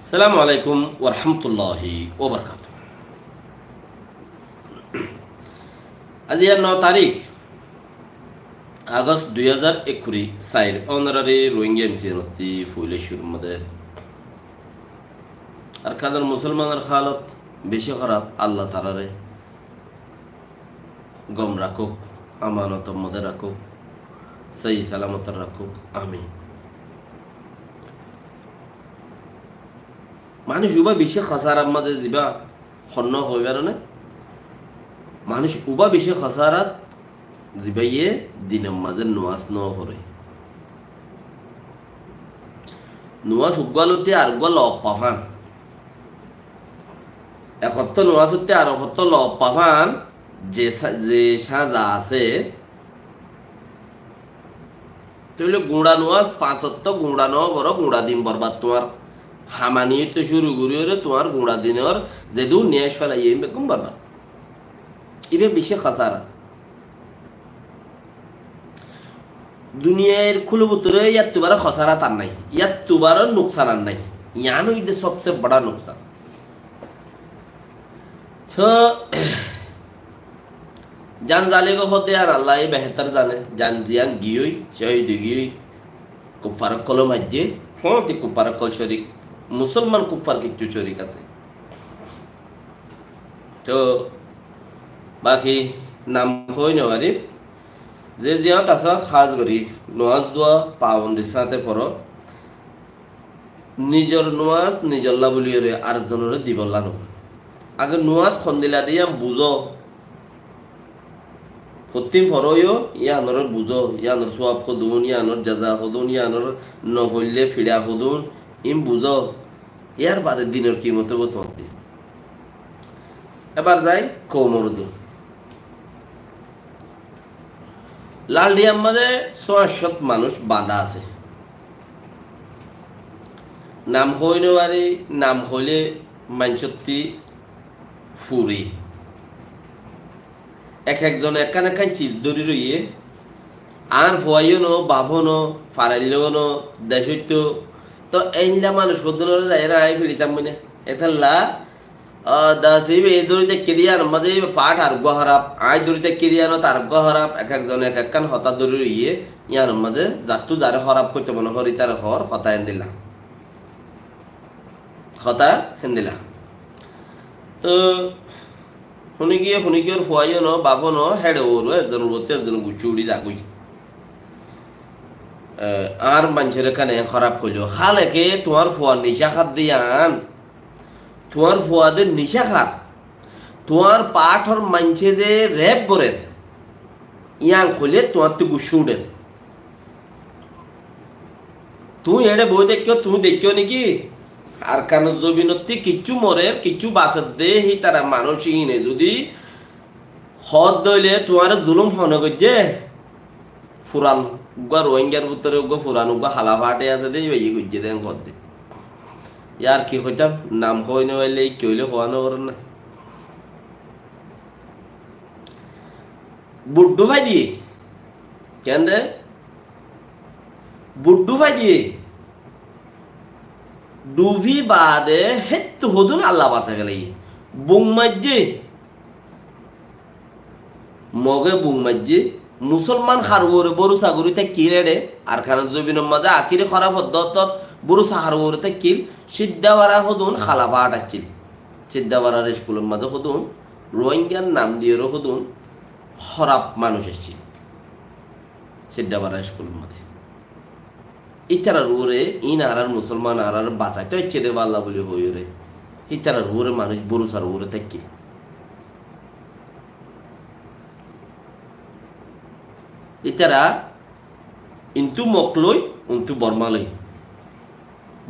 আসসালামু আলাইকুম ওরহমতুল্লাহি ওবরকাতুহ। আজি 9 তারিখ আগস্ট 2021 সাইর অনারারি রোহিঙ্গা এমসি ফুলে শুরু মধ্যে আর কাদের মুসলমানের হালত বেশি খারাপ। আল্লাহ তারারে গম রাখুক, আমানত মধ্যে রাখুক, সহি সালামত রাখুক, আমি মানুষ উবা বেশি খাসারার মাঝে যা সন্ন হইবার না মানুষ উবা বেশি খাসারাত জিবাইয়ে দিনের মাঝে নোয়াজ ন করে নোয়াজ উগালতে আর ল পাফান একত্র নোয়াজ হতে আর একত্র ল পাফান যে সাজা আছে তাহলে গুঁড়া নোয়াজ পাঁচত্ব গুঁড়া ন বড় গুঁড়া দিন বরবাদ তোমার হামানি তো শুরু করি তোমার গুঁড়া দিনের যেদু নিয়ে ফেলাই বেগম বরবাদ ইবে বেশি খাসারা দুনিয়ার খুলে ভিতরে ইয়ার তুবার খসারা তার নাই, ইয়ার তুবার নুকসান আর নাই। ইয়ানো ইদে সবচেয়ে বড় নুকসান। তো জান জালেগো হতে আর আল্লাহ বেহতর জানে। জান জিয়ান গিয়েই শহীদ গিয়েই কুফার কল মাঝে হ্যাঁ তে কুফার কল শরিক মুসলমান কুফার কিচ্ছু শরিক আছে। তো বাকি নাম হই নেওয়ারি যে জিয়াত আছে খাস করি নোয়াজ দোয়া পাবন্দির সাথে পর নিজের নোয়াজ নিজল্লা বলিয়ে আর জনের দিবল্লা নো আগে নোয়াজ খন্দিলা দিয়ে বুঝো প্রতিম ফরও ইয়ানোর বুঝো ইয়ানোর সোয়াব খুদুন ইয়ানোর জাজা খুদুন ইয়ানোর নহল্লে ফিরা খুদুন ইম বুঝো ইয়ার বাদে দিনের কি মতো তোমার এবার যাই কৌমরুদ লাল ডিয়ার মাঝে ৬০ মানুষ বাঁধা আছে। নাম হইনে পারি নাম হইলে মানসত্তি ফুরি এক একজন একান একান চিজ ধরি রইয়ে আর হওয়াইও নো বাভো নো ফারাইলেও নো দেশত্য তো এইলা মানুষ বদলের যায় না আই ফিরিতাম মনে এথাল্লা দাসিব এই দড়িতে কেরিয়ার মাঝে পাঠ আর গহরাপ আই দড়িতে কেরিয়ানো তার গহরাপ এক একজন এক একখান হতা দড়ি ইয়ে ইয়ার মাঝে যাতু যারে হরাপ করতে মনে হরি তার হর হতা হেন্দিলা হতা হেন্দিলা। তো শুনি গিয়ে ফুয়াইও ন বাপো ন হেডে ওর একজন রোতে একজন গুচি উড়ি যাগুই আর মানুষের কানে খারাপ করলো খালেকে তোমার ফুয়ার নিশা খাত দিয়ান তোমার ফুয়াদের নিশা খাত তোমার পাঠর মানুষেদের র্যাপ করে ইয়াং খুলে তোমার তো গুসুডের তুই এড়ে বই দেখিও তুমি দেখিও নাকি আর কান জবিনতি কিচ্ছু মরের কিচ্ছু বাসের দে হি তারা মানুষই নে যদি হদ দইলে তোমার জুলুম হন গজে ফুরান উগা রোহিঙ্গার ভিতরে উগা ফুরান উগা হালা ফাটে আছে দে এই গজে দেন হদ দে ইয়ার কি হইতাম নাম হই না হইলে কইলে হওয়ানো করেন না বুড্ডু ভাই দিয়ে কেন রে বুড্ডু ভাই দিয়ে ডুভি বাদে হেতু হদুন আল্লাহ বাসা গেলে বুং মাজ্জে মগে বুং মাজ্জে মুসলমান খারবরে বড়ু সাগরিতে কিলেডে আর খান জবিনের মাঝে আকিরে খারাপ হদ্দত বড়ু সাহারবরে কিল সিদ্ধাওয়ারা হদুন খালাফাট আসছিল সিদ্ধাওয়ারার স্কুলের মাঝে হদুন রোহিঙ্গার নাম দিয়ে হদুন খারাপ মানুষ এসছিল সিদ্ধাওয়ারা স্কুলের মাঝে ইতারা রুরে ইন আর মুসলমান আর বাঁচাই তো ইচ্ছে দেব আল্লাহ বলে হই রে ইতারা রুরে মানুষ বড়ু সার উরে থাকি ইতারা ইন্তু মকলই উন্তু বর্মালই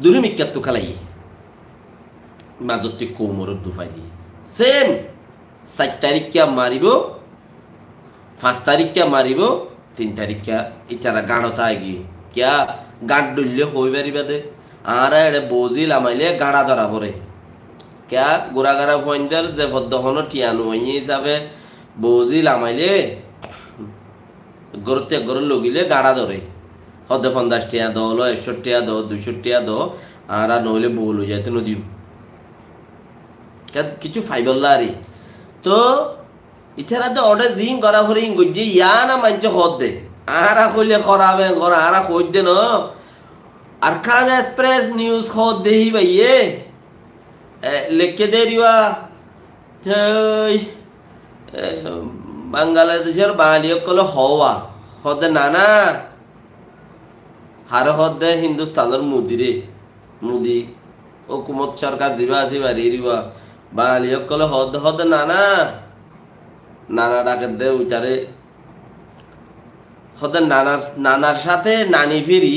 দুরি মিক্কাত তো খালাই মাজতে কোমর দুফাই দিয়ে সেম ৪ তারিখে মারিব ৫ তারিখে মারিব ৩ তারিখে ইতারা গাঁড়তা গিয়ে কিয়া গাঁট ডুললে হই পারিবা দে আর এড়ে বজি লামাইলে গাড়া ধরা পড়ে কিয়া গোড়া গাড়া ফইন্দার যে ভদ্দহন টিয়ানো হিসাবে বজি লামাইলে গরতে গর লগিলে গাড়া ধরে হদে ৫০ টিয়া দ ১০০ টিয়া দ ২০০ টিয়া দ আর নইলে বল যেতে নদীও কিছু ফাইবল্লারি তো ইতারা তো অর্ডার জিন করা করে গজ্জি ইয়া না মানছে হদ দে আরা কইলে করাবে করা আরা কই দে ন আর খান এক্সপ্রেস নিউজ হদ দেহি ভাইয়ে লেখকে দে দিবা বাংলাদেশের বাঙালি কলে হওয়া হদে নানা হারে হদে হিন্দুস্তানের মোদি মোদি হুকুমত সরকার যিবা আছে বাড়ি দিবা বাঙালি কলে হদে হদে নানা নানা ডাকে দে উচারে হদে নানার সাথে নানি ফেরি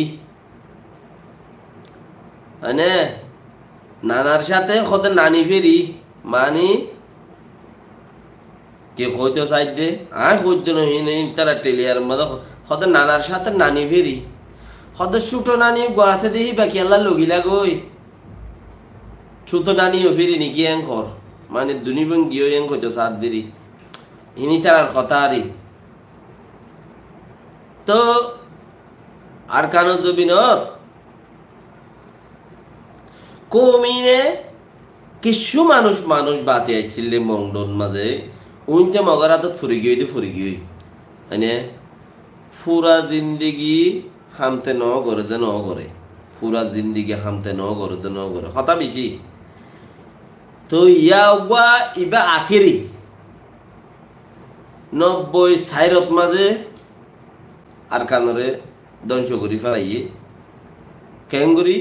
মানে নানার সাথে হদে নানি ফেরি মানি কে হইতে চাই দে আর হইতে নই তারা টেলিয়ার মধ্যে হদে নানার সাথে নানি ফেরি হদে ছোট নানি গোয়াছে দেখি বাকি আল্লাহ লগিলা গই ছোট নানিও ফিরি নাকি এঙ্কর মানে দুনিবং গিয়ে এঙ্ক হইতে সাত দেরি ইনি তার কথা আরি তো আর কানো জবিনত কমিনে কিছু মানুষ বাঁচি আসছিল মংডন মাঝে উনতে মগরাতত ফুরি গিয়ে মানে ফুরা জিন্দিগি হামতে ন করে দে ন করে ফুরা জিন্দিগি হামতে ন করে দে ন করে কথা বেশি তো ইয়া ইবা আখেরি 90 সাইরত মাঝে আর কানরে ধ্বংস করি ফেলাইয়ে কেঙ্গুরি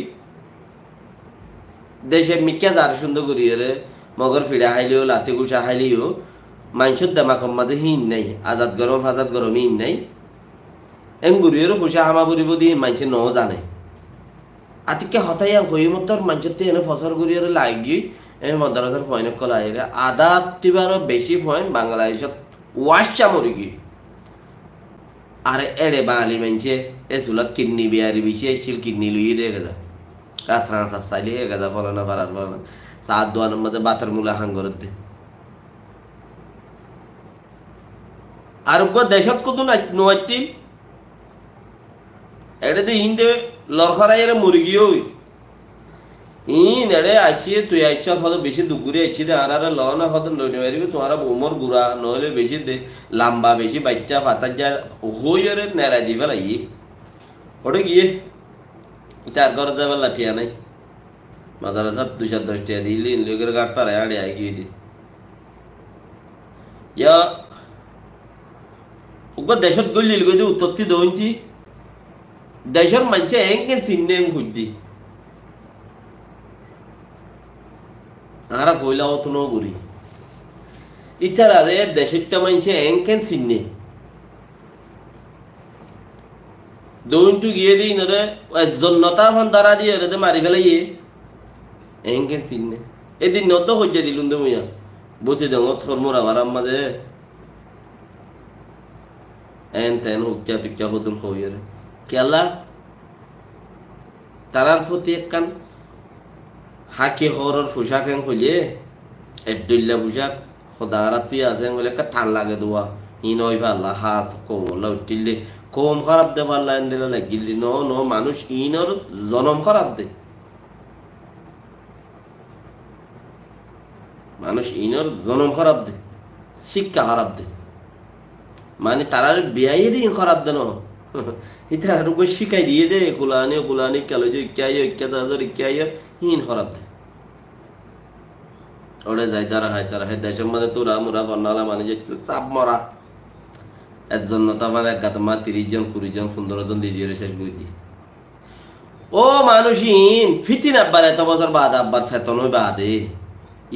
দেশে মিক্কা যার সুন্দর করিয়ে রে মগর ফিড়া হাইলেও লাতি গুসা হাইলেও মাংসর দামাকম মাঝে হিন নাই আজাদ গরম হিন নাই এঙ্গুরিয়েরও ফুসা হামা ফুরিব দিয়ে মাংসে ন জানে আতিকে হতাই হই মতর মাংসতে এনে ফসল করিয়ে লাগি মদ্রাসার পয়েন্ট কলা আইরে আধা তিবারও বেশি পয়েন্ট বাংলাদেশত ওয়াশা মরি গিয়ে আর এড়ে বাঙালি মানছে এ চুলত কিডনি বিয়ারি বেশি এসেছিল কিডনি লুই দিয়ে গেছে রাস্তা হাঁস চাইলে গেছে ফলানো পারার ফলানো চার দোয়ানোর মধ্যে বাতের মূলা হাঙ্গর দে আর দেশত কত নোয়াচ্ছিল এটা তো ইন দেবে লড়খরাই এর মুরগি ওই ইন এড়ে আইছি তুই আইছ হয়তো বেশি দুগুরি আইছি দে আর ল না হয়তো লইনে পারিবি তোমার বোমর গুড়া নহলে বেশি দে লাম্বা বেশি বাচ্চা ফাতার যা হই এর নেড়া দিবে লাগি ওটা গিয়ে তার ঘর যাবার লাঠিয়া নাই মাদ্রাসার 210 টাকা দিলি লোকের গাট পারে আড়ে আই গিয়ে দি ইয়া উগো দেশত গলিল গদি উত্তরতি দইনতি দেশের মানুষে এঙ্কে চিহ্নে খুঁজদি আরা পয়লা অত করি ইতার আরে দেশেরটা মানুষে এঙ্কে চিহ্নে দইনটু গিয়ে দিই নরে জন্নতা ফোন দ্বারা দিয়ে রে মারি ফেলাইয়ে এঙ্কে চিহ্নে এদিন নত হইয়া দিলুন দে মুইয়া বসে দেব থরমোর আবার মাঝে এন তেন হুক্কা টুক্কা হদুল খইয়ে কেলা তারার প্রতি একখান হাকি হরর পোশাক এন খুঁজে এডুল্লা পোশাক সদারাতি আছে বলে একটা ঠান লাগে দোয়া ই নয় পাল্লা হাস কোমলা উঠিলে কম খারাপ দে পাল্লা এন দিলে লাগিলি ন মানুষ ইনর জনম খারাপ দে মানুষ ইনর জনম খারাপ দে শিক্ষা খারাপ দে মানে তারার বিয়াই দিন খারাপ দেন এটা আর শিখাই দিয়ে দে কুলানি কেলো যে ইক্কা চার্জার হিন খারাপ দে ওটা যাই তারা হয় দেশের মধ্যে তোরা মোরা বন্যালা মানে যে চাপ মরা একজন নতা মানে এক গাত মা 30 জন 20 জন 15 জন দিয়ে দিয়ে শেষ বই দি ও মানুষহীন ফিতিন আব্বার এত বছর বাদ আব্বার চেতনই বাদে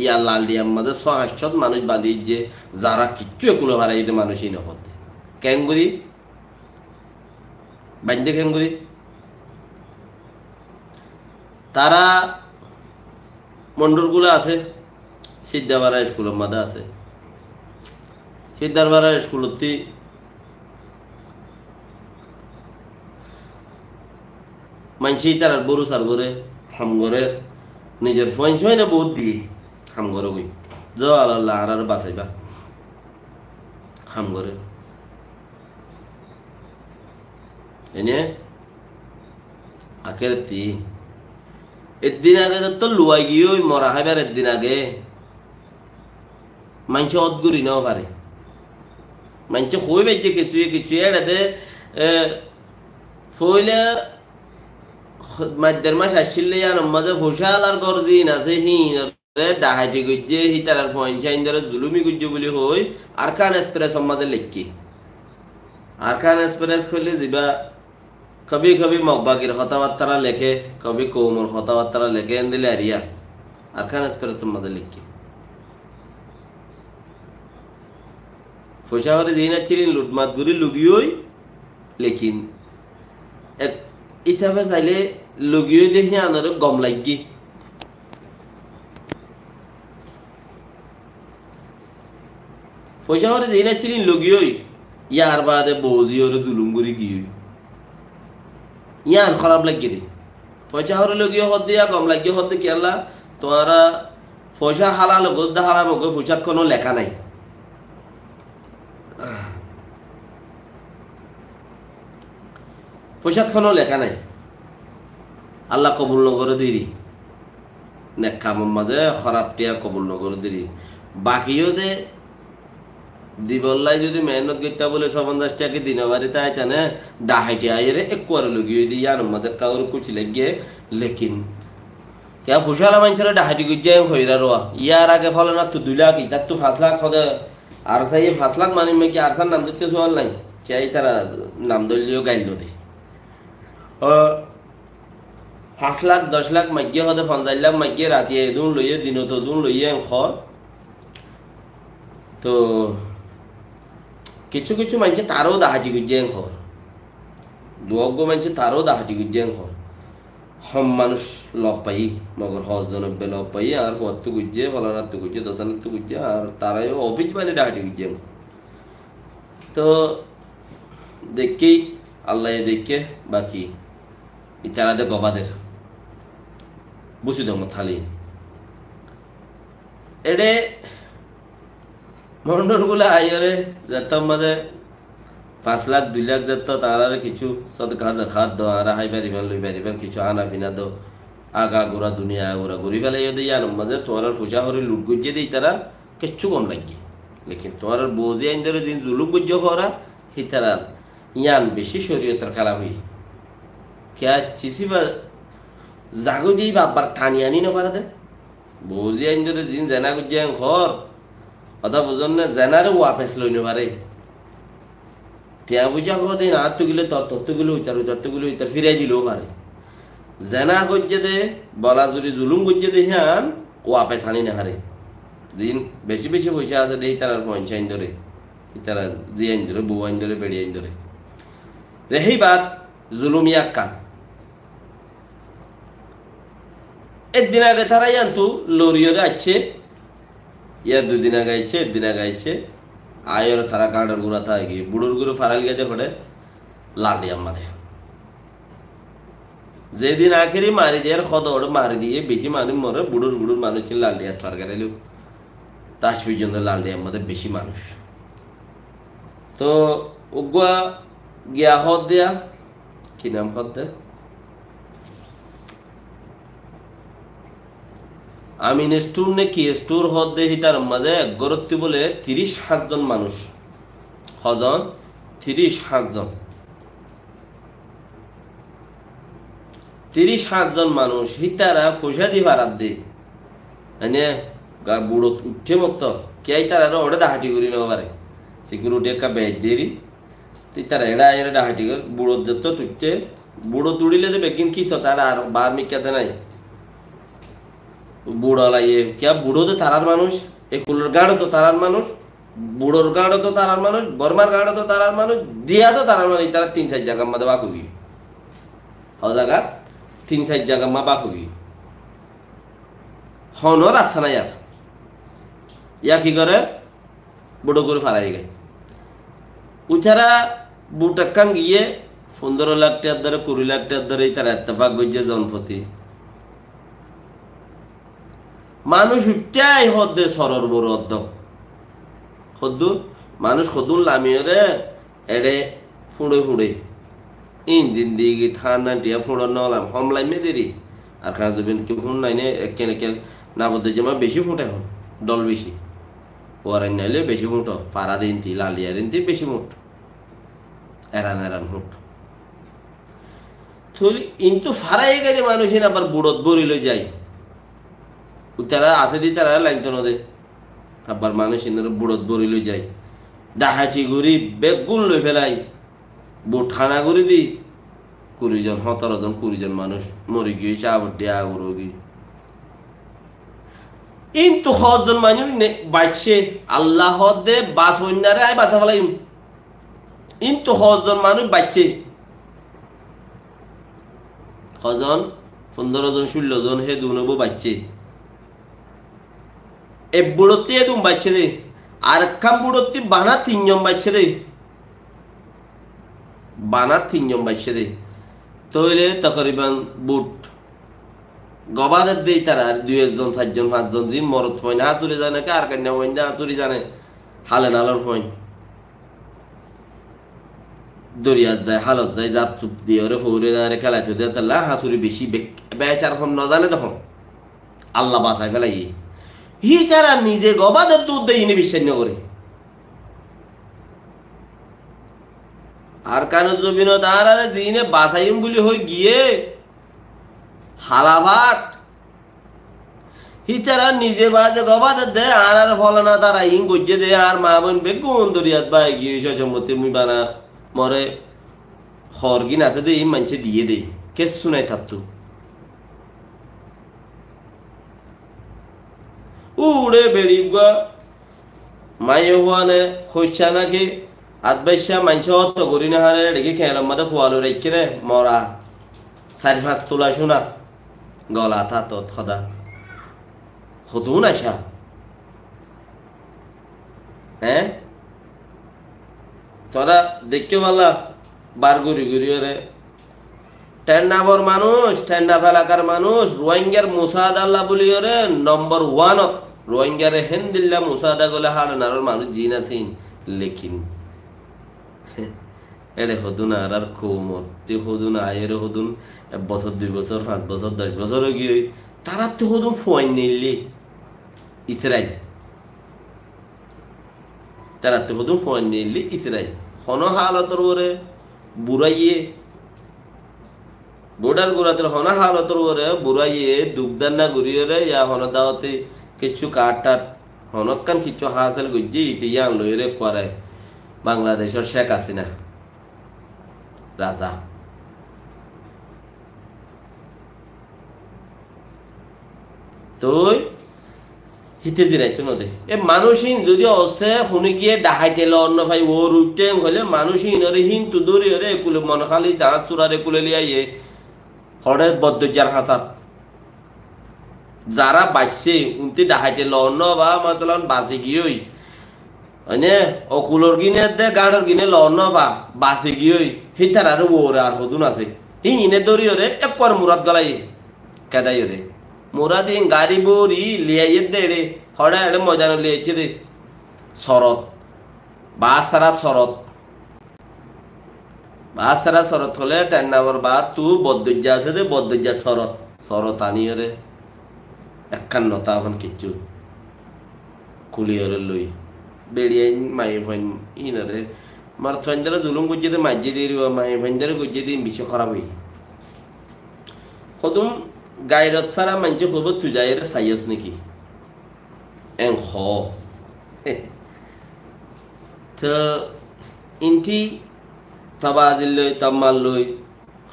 ইয়া লাল দিয়ার মধ্যে 600 মানুষ বাদি যে যারা কিচ্ছু এগুলো হারাই দিতে মানুষহীন হতে ক্যাঙ্গুরি বান্ধে ক্যাঙ্গুরি তারা মন্ডলগুলো আছে সিদ্ধাবাড়া স্কুলের মধ্যে আছে সিদ্ধারবাড়া স্কুলতি মানছি তার বড় সার করে হামগরের নিজের ফয়েন্স হয় না বহুত দিয়ে হামগরে গই জ আল্লাহ আর বাঁচাইবা হামগরে এনে আকের তি একদিন আগে তো লুয়াই গিয়ে ওই মরা হাইবার একদিন আগে মানুষ অদগুরি নাও পারে মানুষ হই বেজে কিছু এটাতে ফইলে মাদ্দের মাস আসছিলে আর মাঝে ফসাল আর গরজিন আছে হিন ডাহাইটি গুজে হি তার পয়সাইন ধরে জুলুমি গুজে বলি হই আর কান এক্সপ্রেস মাঝে লেখকি আর কান এক্সপ্রেস করলে যাবা কবি কবি মকবাগির কথাবার্তা লেখে কবি কৌমর কথাবার্তা লেখে এন দিলে আরিয়া আর কান এক্সপ্রেস মাঝে লেখকি ফসা হরে যেই নাচ্ছিলেন লুটমাত গুরি লুগিওই লেকিন এক হিসাবে চাইলে লুগিওই দেখি আনারও গম লাগি ফসা হরে যেই নাচ্ছিলেন লুগিওই ইয়ার বাদে বৌজি ওরে জুলুম করি গিয়ে ইয়ান খারাপ লাগি রে ফসা হরে লুগিও হদ দিয়া গম লাগিয়ে হদ দেখি আল্লাহ তোমারা ফসা হালাল গদ্দা হালাম গো ফসাত কোনো লেখা নাই পয়সাত কোনো লেখা নাই আল্লাহ কবুল নগরে দিরি নেকামর মাঝে খারাপ টিয়া কবুল নগরে দিরি বাকিও দে দিবল্লাই যদি মেহনত করতে বলে 50 টাকা দিন বাড়িতে আইতানে ডাহাইটি আইরে একবার লগিয়ে দিই আর মাঝে কাউর কুচি লাগিয়ে লেকিন কে ফুসালা মানুষের ডাহাইটি গুজাই হইরা রোয়া ইয়ার আগে ফলে না তো 2 লাখ ইতার তো 5 লাখ হদে আর সাই 5 লাখ মানে কি আর সার নাম দিতে সোয়াল নাই চাই তারা নাম দলিও গাইল দে 5 লাখ 10 লাখ মাইগে হদে 50 লাখ মাইগে রাতে দুন লইয়ে দিন তো দুন লইয়ে খর তো কিছু কিছু মানুষ তারও দাহাটি গুজাই খর দুগ্গ মানুষ তারও দাহাটি গুজাই খর হম মানুষ লব পাই মগর হজনব্বে লব পাই আর হত্তু গুজে ফলানাত্তু গুজে দশানাত্তু গুজে আর তারাই অফিস মানে ডাহাটি গুজে তো দেখেই আল্লাহ দেখে বাকি ইতারাদের গবাদের বুঝি দম থালি এডে মন্ডলগুলো আইরে যেতাম মাঝে 5 লাখ 2 লাখ যেত তারা কিছু সদকা জাকাত দো আর হাই পারিবেন লই পারিবেন কিছু আনা ফিনা দো আগা গোরা দুনিয়া গোরা গরি ফেলাই দেই আর মাঝে তোমার ফুসা হরে লুট গুজে দেই তারা কিচ্ছু কম লাগি লেকিন তোমার বোঝে আইন্দরে দিন জুলুম গুজে করা হিতারা ইয়ান বেশি শরীয়তের খেলা হই क्या चिसी बा जागो दी बाबर थानियानी न पारदे बोझे इंदर जिन जना गुज्जे खर अदा बुझन न जनारे वापस लइनो पारे टिया बुझा को दिन आत तुगिले तत्तुगिले उतर फिराई दिलो पारे जना गुज्जे दे बला जुरी जुलुम गुज्जे दे हान वापस आनी न हारे जिन बेशी बेशी पयसा আছে দেই তার পয়সা ইন্দরে ইতারা জি ইন্দরে বউ ইন্দরে বেড়ি ইন্দরে রহি বাত জুলুমিয়া কাম একদিন আগে তারা জানতো লরিয়রে আছে ইয়া 2 দিন আগে আইছে একদিন আগে আইছে আয়র তারা কাঁডর গুড়া থাকে বুড়োর গুড়ো ফারাল গেছে পড়ে লাডি আমাদের যেদিন আখেরি মারি দিয়ে খদর মারি দিয়ে বেশি মানুষ মরে বুড়োর মানুষ ছিল লাডি আর টার্গেট এলো তাস পর্যন্ত লাডি আমাদের বেশি মানুষ তো উগুয়া গিয়া হদ দেয়া কি নাম হদ দে আমি নেস্টুর নে কি স্টোর হদ দে হিতার মাঝে গরত্তি বলে 30,000 জন মানুষ হজন 30,000 জন 30,000 জন মানুষ হিতারা পয়সা দি ভাড়া দে মানে গা বুড়ো উঠে মতো কে তারা ওটা দাহাটি করি না পারে সিকিউরিটি একটা ব্যাগ দেরি তুই তারা এড়া এড়া হাঁটি কর বুড়ো যত তুটছে বুড়ো তুড়িলে দেবে কিন্তু কি তারা আর বার মিকাতে নাই বুড়ো লাইয়ে কে বুড়ো তো তারার মানুষ এই কুলোর গাড়ো তো তারার মানুষ বুড়োর গাড়ো তো তারার মানুষ বর্মার গাড়ো তো তারার মানুষ দিয়া তো তারার মানুষ তারা 3-4 জায়গা মধ্যে বাকুবি হ জায়গা 3-4 জায়গা মা বাকুবি হনো রাস্তা নাই আর ইয়া কি করে বুড়ো করে ফারাই গায় উঠারা বুটাক্কান গিয়ে 15 লাখ টাকার ধরে 20 লাখ টাকার ধরে তারা ইত্তেফাক গইছে জনপতি মানুষ উঠাই হদ্দে সরর বড় অধ্যক হদ্দু মানুষ হদুন লামিয়ে এরে ফুড়ে ফুড়ে ইঞ্জিন দিয়ে থানা টিয়া ফুড়ো নলাম হমলাই মেদেরি আর খানা জবিন কি ফোন নাইনে একেল একেল না বলতে যেমন বেশি ফুট এখন ডল বেশি ওয়ারাই নাইলে বেশি ফুট ফারা দিনতি লালিয়া দিনতি বেশি ফুট এরান এরান ফুট থলি কিন্তু ফারাই গেলে মানুষ আবার বুড়ত বরিল যায় তারা আছে দি তারা লাইন তো নদে আবার মানুষ বুড়ত বরিল যায় ডাহাটি ঘুরি বেগুন লই ফেলাই বুট থানা করে দি 20 জন 17 জন 20 জন মানুষ মরে গিয়ে চাবটি আগুরোগী কিন্তু 100 জন মানুষ বাইছে আল্লাহ দে বাস হইনারে আই বাসা ফেলাইম কিন্তু 100 জন মানুষ বাইছে 100 জন 15 জন 16 জন হে দুনবো বাইছে এ বুড়তি এদুম বাইছে রে আর কাম বুড়তি বানা 3 জন বাইছে রে বানা 3 জন বাইছে রে তইলে তকরিবান বুট গবাদের দেই তারা 2 জন 4 জন 5 জন জি মরত ফইন হাতুরি জানে কে আর কন্যা হইন হাতুরি জানে হালে নালর ফইন দরিয়া যায় হালত যায় জাত চুপ দিয়ে ওরে ফৌরে না খেলাইতে দে তাল্লা হাসুরি বেশি বেচার হম ন জানে তখন আল্লাহ বাঁচায় ফেলাই হি তারা নিজে গবাদের দুধ দেয় ইনি বিশ্বাস করে আর কারণ জমিন তার আরে জিনে বাঁচাইম বলি হই গিয়ে হালাভাট হিচারা নিজে বাজে গবাদের দে আর আর ফলানা তারা ইং গজ্জে দে আর মা বোন বেগুন দরিয়াত বাই গিয়ে সম্মতি মুই বানা মরে হরগিন আছে দে এই মানছে দিয়ে দে কে শুনাই থাকতো উড়ে বেড়ি গা মায়ে হওয়ানে খসা নাকি আদবাইশা মানছে অত করি না হারে রেখে খেলাম মাঝে ফোয়ালো রেখে রে মরা 4-5 তোলা শোনা গলা থা তো খদা হতুন আশা হ্যাঁ তোরা দেখতে পারলা বার ঘুরি ঘুরি রে টেন্ডাবর মানুষ টেন্ডা ফেলাকার মানুষ রোহিঙ্গার মুসাদ আল্লাহ বলি রে নম্বর 1 রোহিঙ্গারে হেন্দিল্লা মুসাদা গলে হাড়নার মানুষ জিন আছেন লেখিন এরে হদুন আর কোমর তে হদুন আয়ের হদুন 1 বছর 2 বছর 5 বছর 10 বছর গিয়ে তারা তো হদুন ফোন নিলি ইসরায়েল তারা তো হদুন ফোন নিলি ইসরায়েল হন হালতর ওরে বুড়াইয়ে বোর্ডার গোড়াতে হন হালতর ওরে বুড়াইয়ে দুবদান না ঘুরিয়ে রে ইয়া হন দাওয়াতে কিছু কাটার হনকান কিছু হাসিল গুজি ইতিয়া লইরে করায় বাংলাদেশের শেখ হাসিনা রাজা তুই হিতে জিরাইতো নদে এ মানুষহীন যদি অসে শুনি গিয়ে ডাহাইতে অন্য ভাই ও রুটে হলে মানুষহীন ওরে হিন তু দৌড়ি ওরে একুলে মনে খালি জাহাজ চূড়ারে কুলে লিয়াইয়ে হরে বদ্যজার হাসাত যারা বাঁচছে উনতি ডাহাইতে অন্য বা মাতলান বাঁচি গিয়েই মানে অকুলর গিনে দে গাড়র গিনে লন বা বাসে গিয়ে হিতার আর ওরে আর হদুন আছে হিনে দৌড়ি ওরে একর মুরাদ গলাই কেদাই ওরে মুরাদ ইন গাড়ি বড়ি লিয়াইয়ে দে রে হড়া এড়ে ময়দান লিয়েছে রে শরৎ বাসারা শরৎ বাসারা শরৎ হলে টেন্নাবর বা তু বদ্যজ্জা আছে রে বদ্যজ্জা শরৎ শরৎ আনি ওরে একখান নতা এখন কিচ্ছু কুলি ওরে লই বেড়িয়ে মায়ে ভাইন ইনারে মার চন্দ্র জুলুম গুজে মাঝে দিয়ে মায়ে ভাইন্দারে গুজে দিন বেশি খারাপ হই কদম গায়রত সারা মানছে হব তুই যাইর সাইয়াস নাকি এন হ তো ইনটি তাবাজিল লই তামাল লই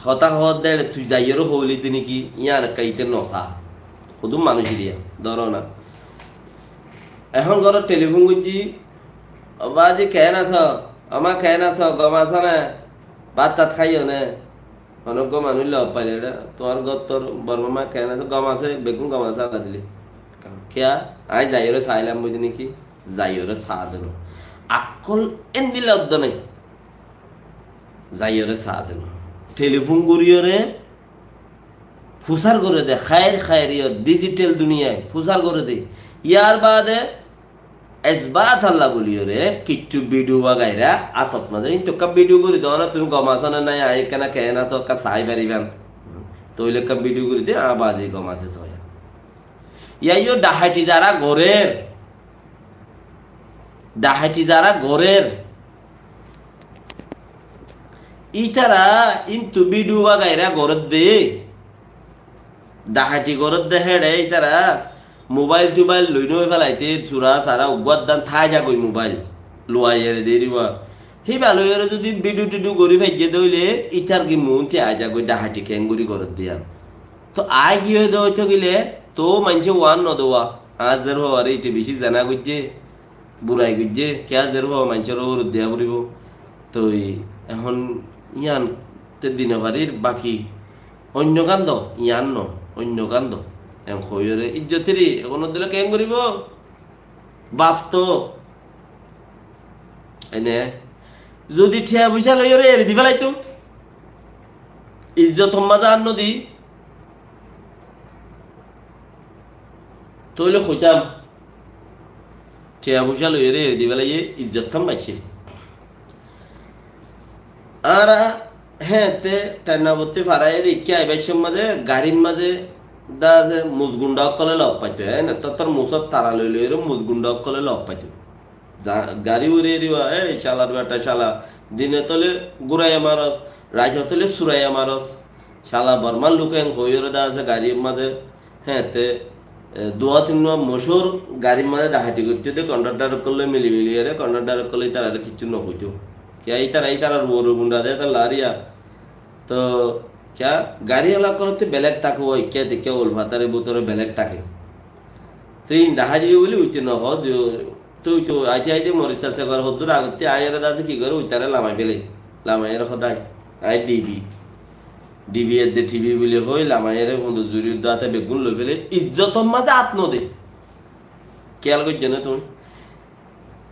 হতা হত দে তুই যাইর হলি দিনি কি ইয়ার কাইতে নসা কদম মানুষ দিয়া ধরো না এখন ঘর টেলিফোন করছি বাজি খেয়ে নাছ আমার খেয়ে নাছ গম আছ না ভাত তাত খাইও না অনেক গম মানুষ লব পাইলে তোমার ঘর তোর বর্মা খেয়ে নাছ গম আছে বেগুন গম আছে আলা দিলি কেয়া আই যাইরে চাইলাম বুঝি নাকি যাইরে চা দিল আকল এন দিলে অদ্দ নাই যাইরে চা দিল টেলিফোন করিয়রে ফুসার করে দে খায়ের খায়ের ডিজিটাল দুনিয়ায় ফুসার করে দে ইয়ার বাদে এসবাত আল্লাহ বলিও রে কিচ্ছু ভিডিও বাগাইরা আতত মাঝে কিন্তু কা ভিডিও করে দাও না তুমি গমাসানা নাই আই কেনা কেনা সব কা সাই বারিবান ওই লেখা ভিডিও করে দিয়ে বাজে কম আছে ছয়া ইয়াইও ডাহাটি যারা ঘরের ইতারা ইন্তু ভিডিও বাগাইরা ঘরত দে ডাহাটি ঘরত দে হেড়ে ইতারা মোবাইল টোবাইল লই নই ফেলাইতে চূড়া সারা উবাদ দান থাই যাগই মোবাইল লোয়াই এরে দেরিবা সেই ভালোরে যদি ভিডিও টিডিও করি ভাইজে দইলে ইটার কি মনতে আই যাগই ডাহাটি ক্যাঙ্গুরি ঘরত দিয়া তো আই কি হয়ে দেওয়া গেলে তো মানছে ওয়ান নদোয়া আজের হওয়ার এইতে বেশি জানা গুজছে বুড়াই গুজছে কে আজের হওয়া মানছের ওর দেয়া পড়িব তো এখন ইয়ান তে দিনে বাড়ির বাকি অন্য কান্দ ইয়ান ন অন্য কান্দ এখন খৈরে ইজ্জতেরই এখন দিলে কেন করিব বাপ তো এনে যদি ঠিয়া পয়সা লই রে এড়ি দিবা লাইতো ইজ্জত মাজা আর নদী তইলে কইতাম ঠিয়া পয়সা লই রে এড়ি দিবা লাইয়ে ইজ্জত কাম পাইছে আর হ্যাঁ তে টান্নাবর্তী ফারাইয়ের ইকে আইবাইসের মাঝে গাড়ির মাঝে দা যে মুজগুন্ডা অকলে লগ পাইতো হ্যাঁ না তোর মুসত তারা লই লই মুজগুন্ডা অকলে লগ পাইতো গাড়ি উড়িয়ে দিবা এই শালার বেটা শালা দিনে তলে গুড়াইয়া মারস রাইতে তলে সুরাইয়া মারস শালা বর্মার লোকেন কইরে দা আছে গাড়ির মাঝে হ্যাঁ তে দোয়া তিন মশুর গাড়ির মাঝে ডাহাটি করতে দে কন্ডাক্টার করলে মিলি রে কন্ডাক্টার করলে তারা কিছু নকইতো क्या इतारा रोड गुंडा दे तो लारिया तो क्या गाड़ी वाला करते बेलेग टाके वो क्या देखिए उल्फातारे बुतरे बेलेग टाके तो इन डहाजी बोली उच्च न हो तो आते मरीचा से कर हो दूर आगते आये दासे की करो उतारे लामाई पेले लामाई रे खदाय आय डीबी दे टीवी बोले होय लामाई रे बंदु जुरी दाते बेगुन लो पेले इज्जत मजा आत न दे क्या लगो जने तुम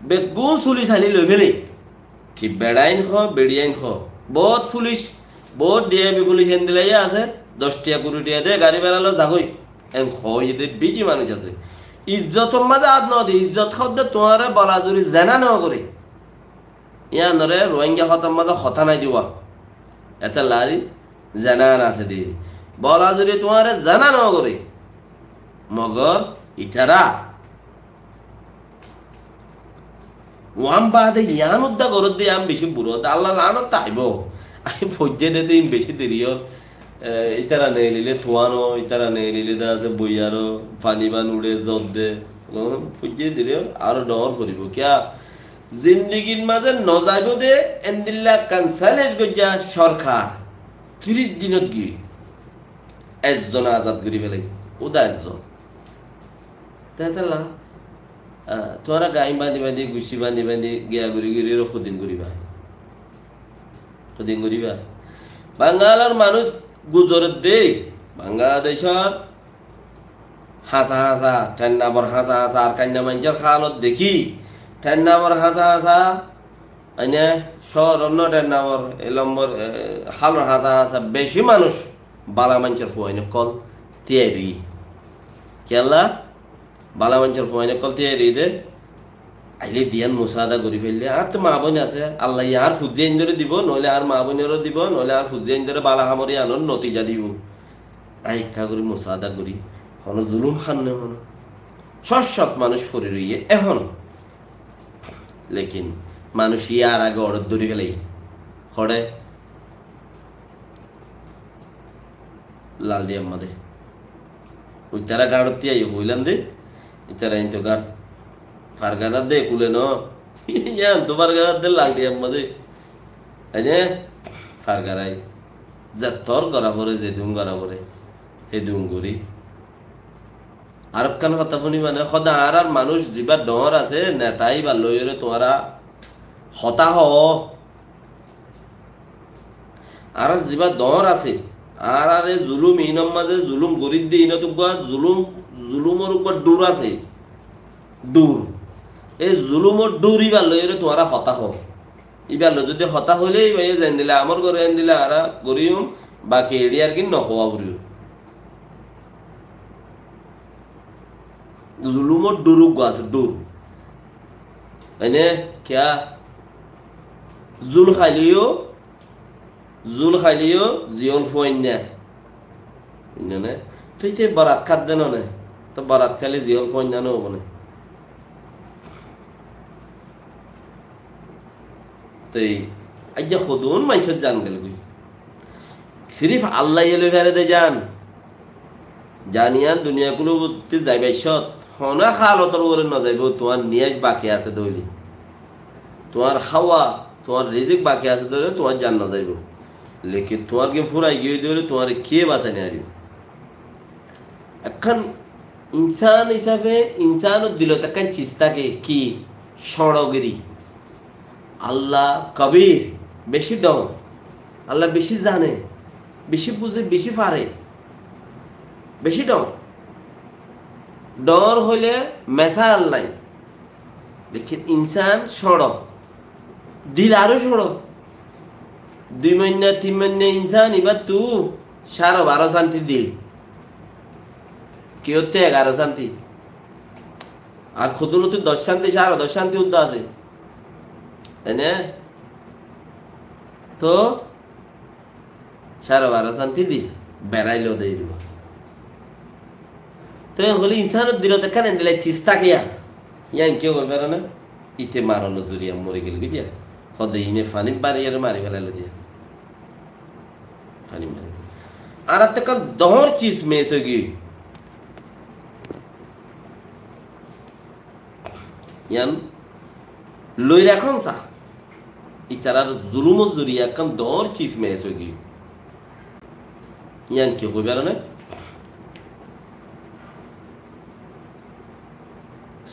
बेगुन सुली साली लो पेले कि बेड़ाइन खो बेड़ियाइन खो बहुत पुलिस बहुत डीआईबी पुलिस एन दिलाई আছে 10 টিয়া 20 টিয়া দে গাড়ি বেরালো যাগই এম হয় দে বিজি মানুষ আছে ইজ্জত মজা আদ নদে ইজ্জত খদ তোমারে বলাজুরি জানা ন করে ইয়া নরে রোহিঙ্গা খতম মজা কথা নাই দিওয়া এত লারি জানা আছে দি বলাজুরি তোমারে জানা ন করে মগর ইতারা ওয়াম বাদে ইয়ান উদ্দা করত দিয়ে আম বেশি বুড়ো আল্লাহ লানত তাইব আমি ফজ্জে দে দিন বেশি দেরিও ইতারা নেই লিলে থুয়ানো ইতারা নেই লিলে দা আছে বইয়ারো পানি বান উড়ে জব দে ফজ্জে দিলেও আরো ডর করিব কিয়া জিন্দগির মাঝে নজাইব দে এন্দিল্লা কানসালেজ গজ্জা সরকার 30 দিনত কি একজন আজাদ করি ফেলে ওদা একজন তাহলে তোরা গাই বাঁধি গুছি বাঁধি গিয়া ঘুরি খুদিন করিবা বাঙালার মানুষ গুজরত দে বাংলাদেশত হাসা ঠান্ডাবর হাসা আর কান্না মানুষের খালত দেখি ঠান্ডাবর হাসা আইনে শহর অন্য ঠান্ডাবর এলম্বর খালর হাসা বেশি মানুষ বালা মানুষের ফুয়াইনে কল তিয়ারি কেলা বালা মানুষের ফুয়াইনে কল তিয়ারি দে আইলে দিয়ান মুসাদা করি ফেললে আর তো মা বোন আছে আল্লাহ আর ফুজি আইন ধরে দিব নইলে আর মা বোনেরও দিব নইলে আর ফুজি আইন ধরে বালা কামড়ি আনোর নতিজা দিব আইকা করি মুসাদা করি হন জুলুম খান নে হন সৎ মানুষ ফরি রইয়ে এখন লেকিন মানুষ ইয়ার আগে অর্ডার ধরে গেলে খড়ে লাল দিয়ে আমাদের ওই তারা গাড়তি আই হইলাম দে তারা আইন তো গাড় ফারগানার দে কুলে ন তো ফারগানার দে লাল দিয়ে আমাদের আইনে ফারগারাই যা তোর করা পরে যে দুম করা পরে সেই দুম করি আর কান কথা শুনি মানে সদা আর মানুষ যা ডর আছে নেতাই বা লইরে তোমারা হতাহ আর যা ডর আছে আর আরে জুলুম ইনম মাঝে জুলুম গরিব দিয়ে ইনত জুলুমর উপর দূর আছে দূর এই জুলুমর দূর ইবার লইরে তোমারা হতাহ ইবার যদি হতা হইলে যেন দিলে আমার ঘরে এন দিলে আর গরিম বাকি এরিয়ার কি নহওয়া বলিও জুলুমর দূরক আছে দূর এনে কিয়া জুল খাইলিও জিয়ল ফুয়াইন না ইনে তুই তে বরাত খাত দেন না তো বরাত খালি জিহল কোন জানো হবো না তুই আজ খুদুন মানুষের জান গেল গুই সিরিফ আল্লাহ এলে ফেরে দে যান জানিয়ান দুনিয়া গুলো যাইবাই সৎ হনা খালতর ওরে না যাইব তোমার নিয়াজ বাকি আছে দইলি তোমার খাওয়া তোমার রিজিক বাকি আছে দইলে তোমার জান না যাইব লেকিন তোমার কি ফুরাই গিয়ে দইলে তোমার কে বাঁচাই না আরিব এখন ইনসান হিসাবে ইনসান দিল তখন চিস্তাকে কি সড়গিরি আল্লাহ কবির বেশি ডর আল্লাহ বেশি জানে বেশি বুঝে বেশি পারে বেশি ডর হইলে মেসা আল্লাহ লেকিন ইনসান সড়ক দিল আরো সড়ক 2 মহিনা 3 মহিনা ইনসান এবার তু 12.5 শান্তি দিল কি হতে 11 শান্তি আর খুদুন তো 10 শান্তি 10 শান্তি উদ্দ আছে তাই না তো 12.5 শান্তি দিল বেড়াইলো দেই দিব তো হলে ইনসান দিল তো কেন দিলে চিস্তা কিয়া ইয়ান কেউ করবে না ইতে মারানো জুরিয়া মরে গেল দিয়া হদে ইনে ফানি বাড়ি আর মারি ফেলাইলো দিয়া ফানি মারি আর তক দহর চিজ মেস হয়ে ইয়ান লই রাখন সা ইতারার জুলুম জুরিয়া কাম দহর চিজ মেস হয়ে ইয়ান কেউ করবে না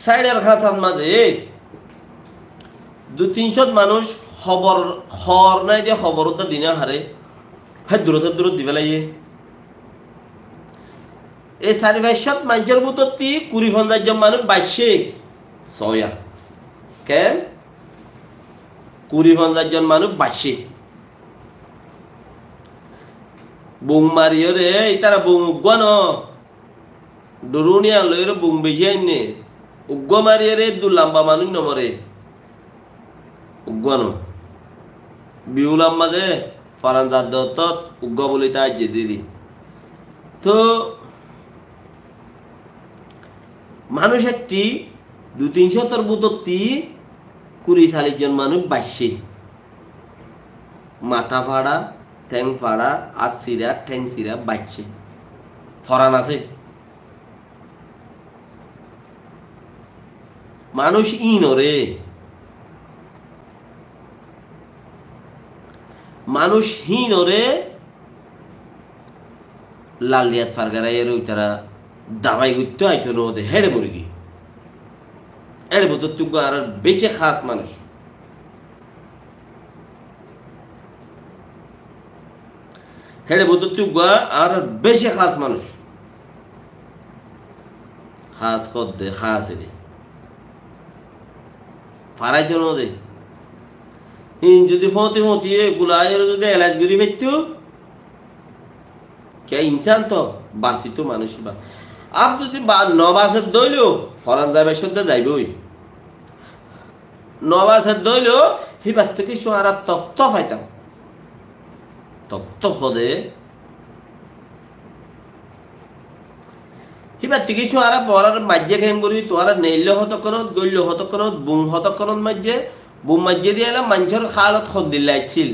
সাইডের খাসার মাঝে 200-300 মানুষ খবর খর নাই দিয়ে খবর দিনে হারে হ্যাঁ দূরত দিবে লাগে এই 4-5 মানুষের ভিতর 20-50 জন মানুষ বাইশে ছয়া কেন 20-50 জন মানুষ বাইশে বুং মারিও রে তারা বুং উগ্ন ডরুনিয়া লইরে বুং বেশি আইনে উগ্র মারিয়ে রে লম্বা মানুষ নমরে উগ্র বিউলাম মাঝে ফারান জাত উগ্র বলে তাই যে দিদি তো মানুষ একটি 200-300 তোর বুতরতি 20-40 জন মানুষ বাইশে মাথা ফাড়া ঠ্যাং ফাড়া আর সিরা ঠ্যাং সিরা বাইশে ফরান আছে মানুষ ইনরে মানুষ হীনরে লালিয়াত ফারগারাইয়ের ওই তারা দাবাই করতে আইতো না ওদের হেড়ে মুরগি এর ভিতর তুগো আর বেঁচে খাস মানুষ হেড়ে ভিতর তুগো আর বেশি খাস মানুষ খাস কর দে খাস রে ফারাই জন দে হিন যদি ফতি গুলায়ের যদি এলাচগুড়ি ফেরতো কে ইনসান তো বাসি তো মানুষ বা আপ যদি 9 বাসের দইলেও ফরান যাবে সদ্যা যাইবই 9 বাসের দইলেও হিবার থেকে সোয়ারা তত্ত্ব পাইতাম তত্ত্ব হদে হিবার থেকে সোয়ারা বলার মাঝে খেম করি তোয়ারা নেইলে হতকরত গইলে হতকরত বুম হতকরত মাঝে বুম মাঝে দিয়ে এলাম মানুষের খালত খন দিল্লাইছিল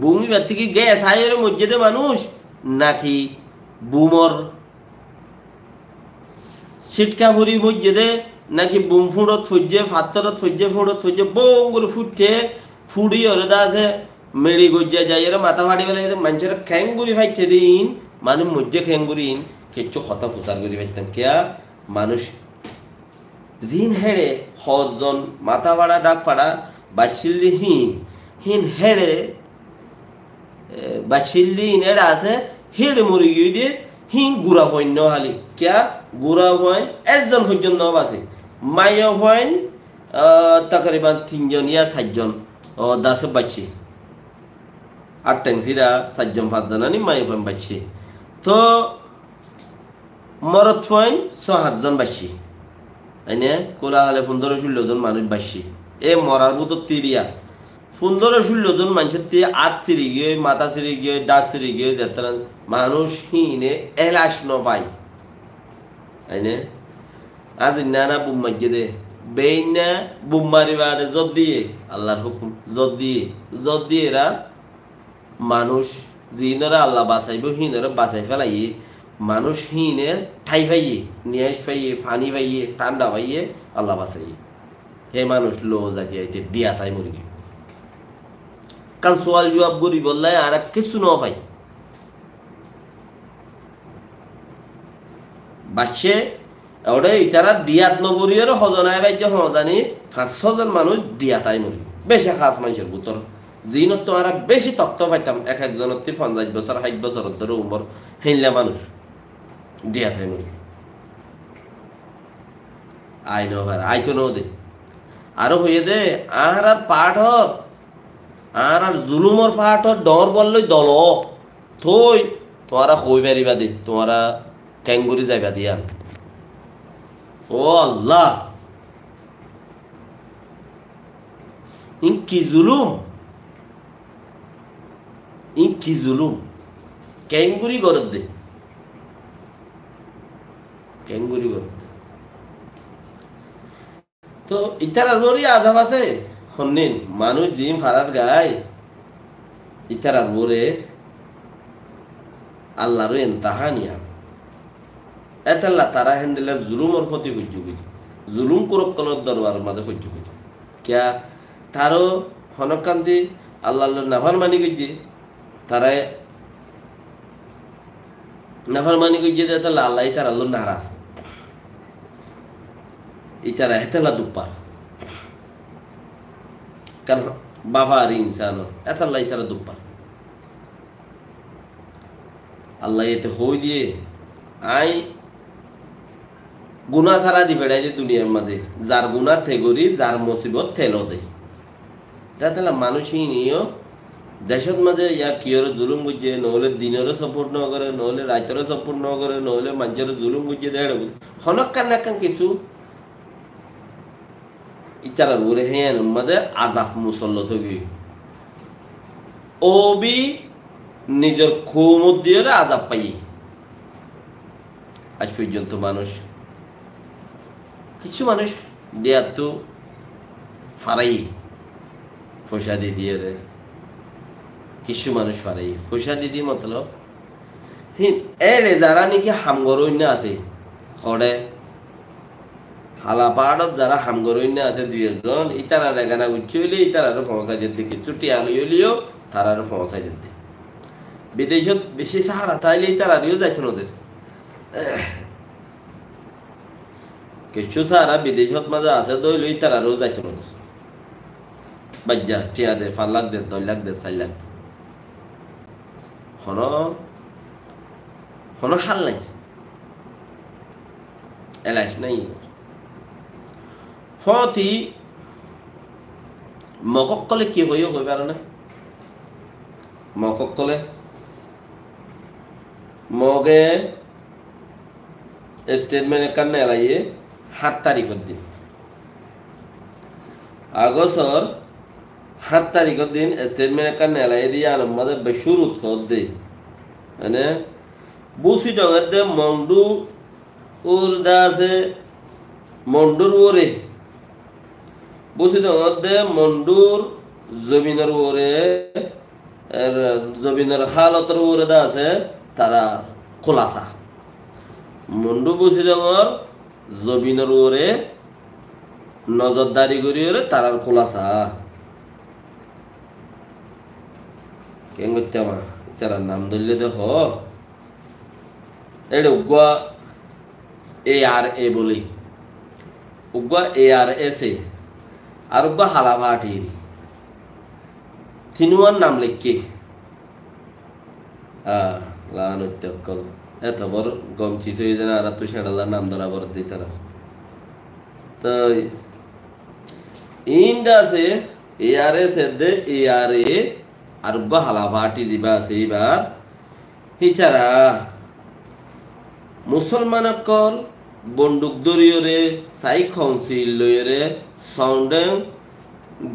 বুম হিবার থেকে গ্যাস হাইয়ের মসজিদে মানুষ নাকি বুমর ছিটকা ফুরি মসজিদে নাকি বুম ফুড়ত ফুজে ফাত্তরত ফুজে ফুড়ত ফুজে বম করে ফুটছে ফুড়ি ওরদা আছে মেড়ি গজ্জা যাই এরা মাথা ফাড়ি ফেলে মানুষের খ্যাং গুড়ি ফাইছে দিন মানুষ মজ্জে খ্যাং গুড়ি কিচ্ছু কথা ফুসার গুড়ি ফাইতাম কেয়া মানুষ জিন হেড়ে হজন মাথা ফাড়া ডাক ফাড়া বাসিল্লি হিন হিন হেড়ে বাসিল্লি এরা আছে হেড়ে মরি গিয়ে দিয়ে হিন গুড়া পণ্য হালি কেয়া গুড়া পয়েন্ট একজন পর্যন্ত আছে মাইয়া পয়েন্ট তকরিবান 3 জন ইয়া 4 জন দাসে বাচ্চি আর ট্যাংসিরা 4 জন 5 জন আনি মাইয়া পয়েন্ট বাচ্চি তো মরদ পয়েন্ট 6-7 জন বাচ্চি এনে কোলা হলে 15-16 জন মানুষ বাচ্চি এ মরার মতো তিরিয়া 15-16 জন মানুষের দিয়ে আত ছিঁড়ে গিয়ে মাথা ছিঁড়ে গিয়ে দাঁত ছিঁড়ে গিয়ে যেতে মানুষ হিনে এলাস নপাই তাইনে আজ নানা বুম মাইকে দে বেইনা বুম মারিবারে জদ দিয়ে আল্লাহর হুকুম জদ দিয়ে এরা মানুষ জিনরা আল্লাহ বাঁচাইব হিনরা বাঁচাই ফেলাই মানুষ হিনের ঠাই পাইয়ে নিয়াজ পাইয়ে ফানি পাইয়ে ঠান্ডা পাইয়ে আল্লাহ বাঁচাই হে মানুষ লো জাতি আইতে দিয়া তাই মুরগি কারণ সোয়াল জবাব করি বললে আর কিছু ন পাই বাচ্চে ওটা ইতারা দিয়াত নগরীর হজনায় বাইছে হজানি 5-6 জন মানুষ দিয়া তাই মুরগি বেশি খাস মানুষের ভিতর জিনত তো আর বেশি তত্ত্ব পাইতাম এক একজনের 50 বছর 60 বছর ধরে উমর হেনলা মানুষ দিয়া তাই মুরগি আই নো ভাই আই তো নো দে আরো হইয়ে দে আর পাঠ আর জুলুমর পাঠ ডর বললই দল থই তোমারা হই পারিবা দে তোমারা ক্যাঙ্গুরি যাইবা দিয়ান ও আল্লাহ কি জুলুম ক্যাঙ্গুরি গরদ দে ক্যাঙ্গুরি গরদ দে তো ইতার আরবরি আজাব আছে হন্নিন মানুষ জিম ফারার গায় ইতার আরবরে আল্লাহর এন্তাহানিয়া এতাল্লা তারা হেন্দিলে জুলুমর ক্ষতি সহ্য করি জুলুম করকলর দরবার মাঝে সহ্য করি কিয়া তারও হনকান্তি আল্লাহ নাফরমানি করছে তারাই নাফরমানি করছে তাহলে আল্লাহ ইতার আল্লাহ নারাজ ইতারা হেতেলা দুপার কারণ বাবা আর ইনসান এতাল্লা ইতারা দুপার আল্লাহ এতে হই দিয়ে আই গুনা ছাড়া দি ফেড়াই যে দুনিয়ার মাঝে যার গুনা থেগরি যার মুসিবত থেলো দে তাহলে মানুষই নিয়েও দেশের মাঝে ইয়া কিয়র জুলুম বুঝে নহলে দিনেরও সাপোর্ট ন করে নহলে রাতেরও সাপোর্ট ন করে নহলে মানুষের জুলুম বুঝে দেয় হনক কান না কান কিছু ইতারা বলে হ্যাঁ মাঝে আজাব মুসল্লত গিয়ে ও বি নিজের খুমত দিয়ে আজাব পাই আজ পর্যন্ত মানুষ কিছু মানুষ দেয়ার তো ফারাই ফসা দিয়ে রে কিছু মানুষ ফারাই ফসা দিদি মতলব এরে যারা নাকি হামগরণ্য আছে খড়ে হালা পাহাড়ত যারা হামগরণ্য আছে 2 জন ইতারা রেগানা উঠছে হইলে ইতারা পৌঁছাই দিতে ছুটি আলো হইলেও তারা পৌঁছাই দিতে বিদেশত বেশি সাহারা তাইলে ইতারা দিয়েও যাইতো ওদের কিছু সারা বিদেশত মাঝে আছে দইল ইতারারও যাইতো না বাজ্জা টিয়া দে 5 লাখ দে 10 লাখ দে 4 লাখ হন হাল নাই এলাইস নাই ফতি মককলে কি হইও কই পারো না মককলে মগে স্টেটমেন্ট কারণে এলাইয়ে 7 তারিখের দিন আগস্টর 7 তারিখের দিন স্টেটমেন্ট কারণে এলাইয়ে দিয়ে আমাদের বেশুরুত কর দে মানে বুসি ডঙের দে মন্ডু উর্দা আছে মন্ডুর ওরে বুসি ডঙের দে মন্ডুর জমিনের ওরে জমিনের হালতের ওরে দা আছে তারা খোলাসা মন্ডু বুসি ডঙর জমিনের ওরে নজরদারি করি ওরে তারার খোলাসা কেন করতে আমার তারার নাম ধরলে দেখ এটা উগুয়া ARA বলি উগুয়া ARSA আর উগুয়া হালাভাটির তিনুয়ার নাম লিখকে লানুত্তকল এত বড় গমচি সই যেন আর তো সেডালার নাম ধরা বড় দিই তারা তো ইন্ডা আছে ARS দে ARA আর উগুয়া হালাভাটি যিবা আছে এইবার হিচারা মুসলমানকল বন্দুক দরিয়রে সাই কাউন্সিল লয়রে সাউন্ডেং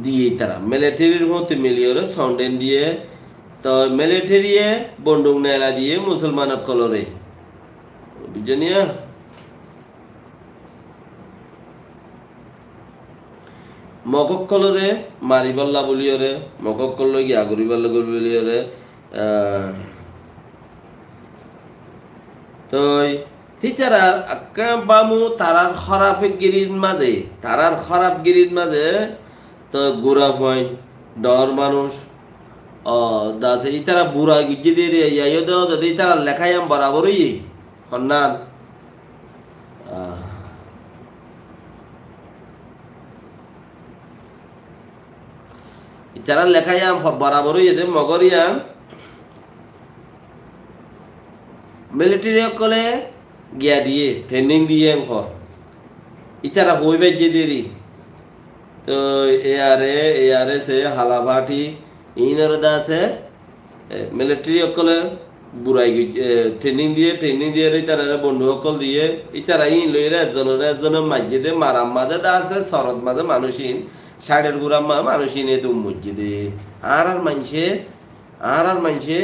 দিয়ে তারা মিলিটারির মতো মিলিয়রে সন্ডেন দিয়ে তো মিলিটারিয়ে বন্দুক নেলা দিয়ে মুসলমান কলরে বুঝনিয়া মকক কলরে মারিবাল্লা বলিয়রে মকক কল গিয়া গরিবাল্লা বলিয়রে তো হিতারা আক্কা বামু তারার খারাপ গিরির মাঝে তো গোড়া পয়েন্ট ডর মানুষ দাসে ইতারা বুড়া গিয়ে দিয়ে ইয়াইও দেওয়া দাদা ইতারা লেখাইয়াম বরাবরই হন্নান ইতারা লেখাইয়াম বরাবরই এদের মগরিয়াম মিলিটারি কলে গিয়া দিয়ে ট্রেনিং দিয়ে ইতারা হইবে যে দেরি তো এআরে সে হালাভাটি ইনার দাসে মিলিটারি অকলে বুড়াই ট্রেনিং দিয়ে তারা বন্ধু অকল দিয়ে ইতারা ইন লইরে একজনের মাঝে মারাম মাঝে দাসে শরৎ মাঝে মানুষিন ষাটের গুড়া মানুষিন এ দুম মসজিদে আর মানছে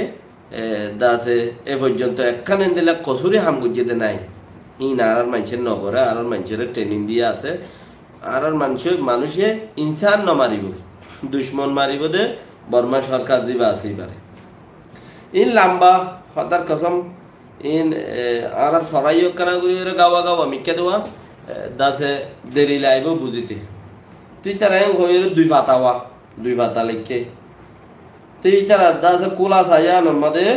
দাসে এ পর্যন্ত একখানে দিলে কসুরি হাম গুজিদে নাই ইন আর মানুষের নগরে আর মানুষের ট্রেনিং দিয়ে আছে আর মানুষে ইনসান ন মারিব দুশ্মন মারিব দে বর্মা সরকার যাবা আছে পারে ইন লাম্বা হতার কসম ইন আর সরাইও কানাগুড়ি গাওয়া মিক্কা দেওয়া দাসে দেরি লাইব বুঝিতে তুই তারা হয়ে দুই পাতা লিখে তুই তারা দাসে কোলা সায়া নমাদে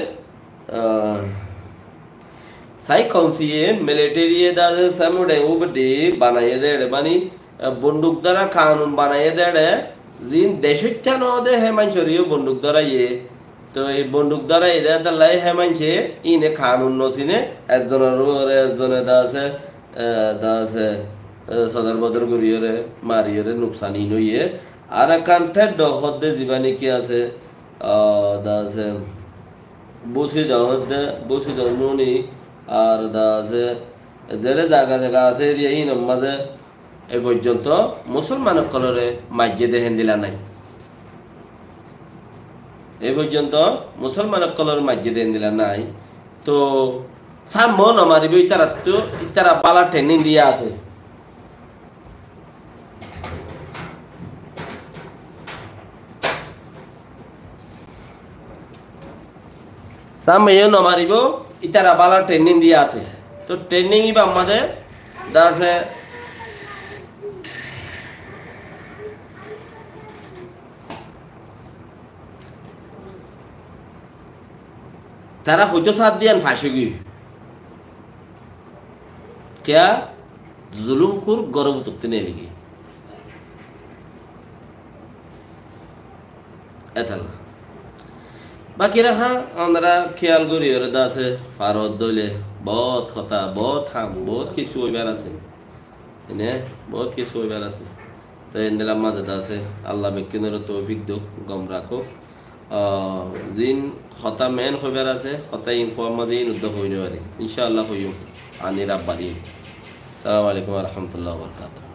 সাই কনসিয়ে মিলিটারি দাসে সামুডে ওবডে বানাইয়ে দে মানে বন্দুক দ্বারা কানুন বানাইয়ে দে জিন দেশটা ন দে হে মানছরিও বন্দুক দ্বারা তো এই বন্দুক দ্বারা এদের তালাই হে মানছে ইনে কানুন নসিনে একজনের দাসে সদর বদর করিয়রে মারিয়রে নুকসানি নইয়ে আর কান্ঠে ডহদ দে জীবানি কি আছে দাসে বসি দাও নুনি আর দাসে জেরে জায়গা আছে এই মাঝে এই পর্যন্ত মুসলমান কলরে মাইজে দেহেন দিলা নাই এই পর্যন্ত মুসলমান কলর মাইজে দেহেন দিলা নাই তো সাম্য নমারিব ইতারা বালা ট্রেনিং দিয়া আছে সাম্য নমারিব ইতারা বালা ট্রেনিং দিয়া আছে তো ট্রেনিং ইবা আমাদের দাসে তারা হয়তো সাথ দিয়ান ফাঁসে গিয়ে क्या जुलुम कुर गौरव तुक्तने लगी एथला बाकी रहा अंदरा ख्याल करी और दासे फारद दोले बहुत खता बहुत हम बहुत किस हुई बार से इन्हें बहुत किस हुई बार से तो इन दिला मज़े दासे अल्लाह में किन्नर तौफीक दो गम रखो जिन खता मैन हुई बार से खता इन को मज़े इन उद्दो हुई नहीं वाली इंशाअल्लाह हुई आने रब बारी। अस्सलामु अलैकुम व रहमतुल्लाहि व बरकातुहू।